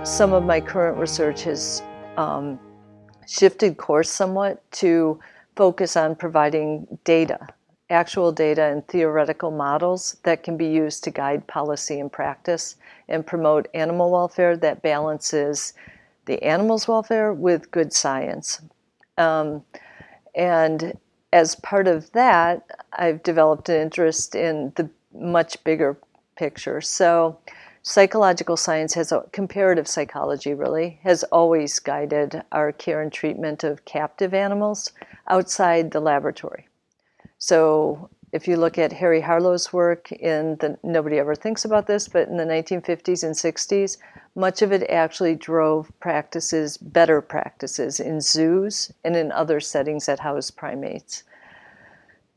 some of my current research has shifted course somewhat to focus on providing data, actual data and theoretical models that can be used to guide policy and practice and promote animal welfare that balances the animal's welfare with good science. And as part of that, I've developed an interest in the much bigger picture. So psychological science comparative psychology really, has always guided our care and treatment of captive animals outside the laboratory. So if you look at Harry Harlow's work nobody ever thinks about this, but in the 1950s and 60s, much of it actually drove better practices in zoos and in other settings that house primates.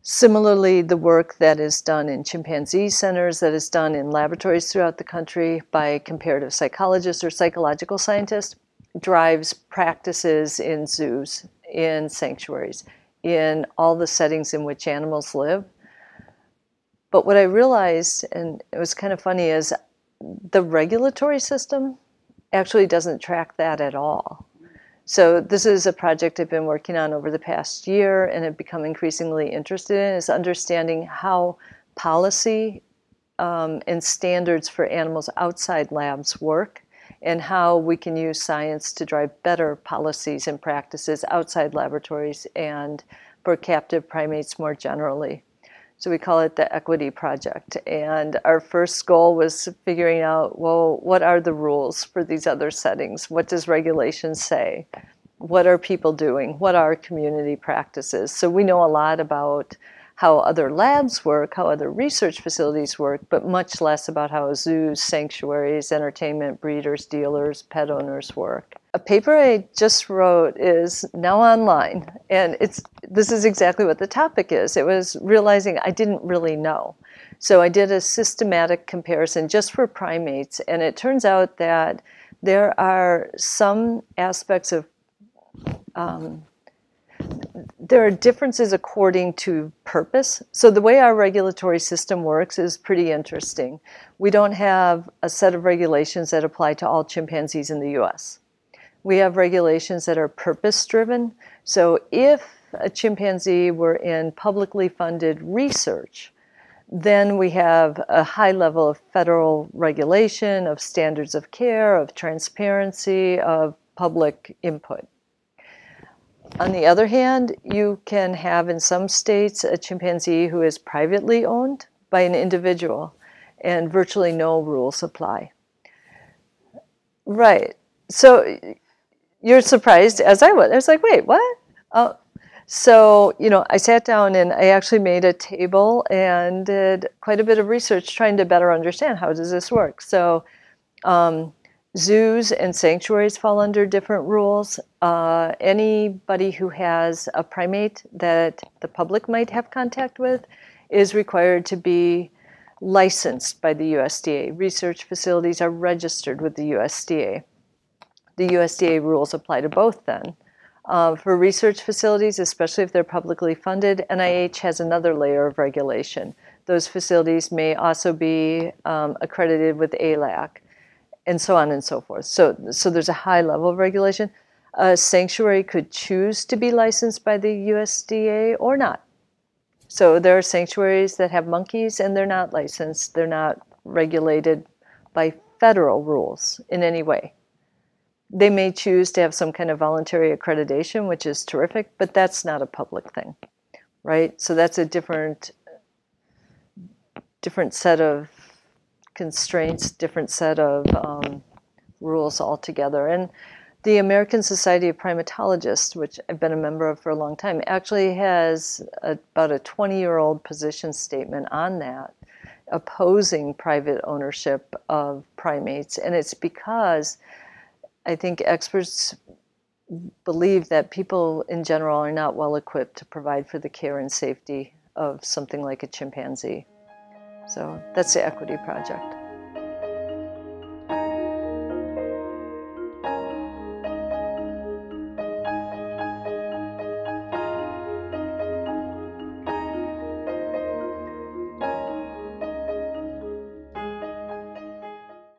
Similarly, the work that is done in chimpanzee centers, that is done in laboratories throughout the country by comparative psychologists or psychological scientists, drives practices in zoos, in sanctuaries, in all the settings in which animals live. But what I realized, and it was kind of funny, is the regulatory system actually doesn't track that at all. So this is a project I've been working on over the past year and have become increasingly interested in, is understanding how policy and standards for animals outside labs work, and how we can use science to drive better policies and practices outside laboratories and for captive primates more generally. So we call it the Equity Project. And our first goal was figuring out, well, what are the rules for these other settings? What does regulation say? What are people doing? What are community practices? So we know a lot about how other labs work, how other research facilities work, but much less about how zoos, sanctuaries, entertainment, breeders, dealers, pet owners work. A paper I just wrote is now online, and this is exactly what the topic is. It was realizing I didn't really know. So I did a systematic comparison just for primates, and it turns out that there are some aspects of there are differences according to purpose. So the way our regulatory system works is pretty interesting. We don't have a set of regulations that apply to all chimpanzees in the US. We have regulations that are purpose-driven. So if a chimpanzee were in publicly funded research, then we have a high level of federal regulation, of standards of care, of transparency, of public input. On the other hand, you can have in some states a chimpanzee who is privately owned by an individual and virtually no rules apply. Right. So you're surprised, as I was. I was like, wait, what? So, I sat down and I actually made a table and did quite a bit of research trying to better understand how does this work. So zoos and sanctuaries fall under different rules. Anybody who has a primate that the public might have contact with is required to be licensed by the USDA. Research facilities are registered with the USDA. The USDA rules apply to both then. For research facilities, especially if they're publicly funded, NIH has another layer of regulation. Those facilities may also be accredited with ALAC, and so on and so forth. So there's a high level of regulation. A sanctuary could choose to be licensed by the USDA or not. So there are sanctuaries that have monkeys and they're not licensed. They're not regulated by federal rules in any way. They may choose to have some kind of voluntary accreditation, which is terrific, but that's not a public thing, right? So that's a different set of constraints, different set of rules altogether. And the American Society of Primatologists, which I've been a member of for a long time, actually has about a 20-year-old position statement on that, opposing private ownership of primates. And it's because I think experts believe that people in general are not well equipped to provide for the care and safety of something like a chimpanzee. So that's the Equity Project.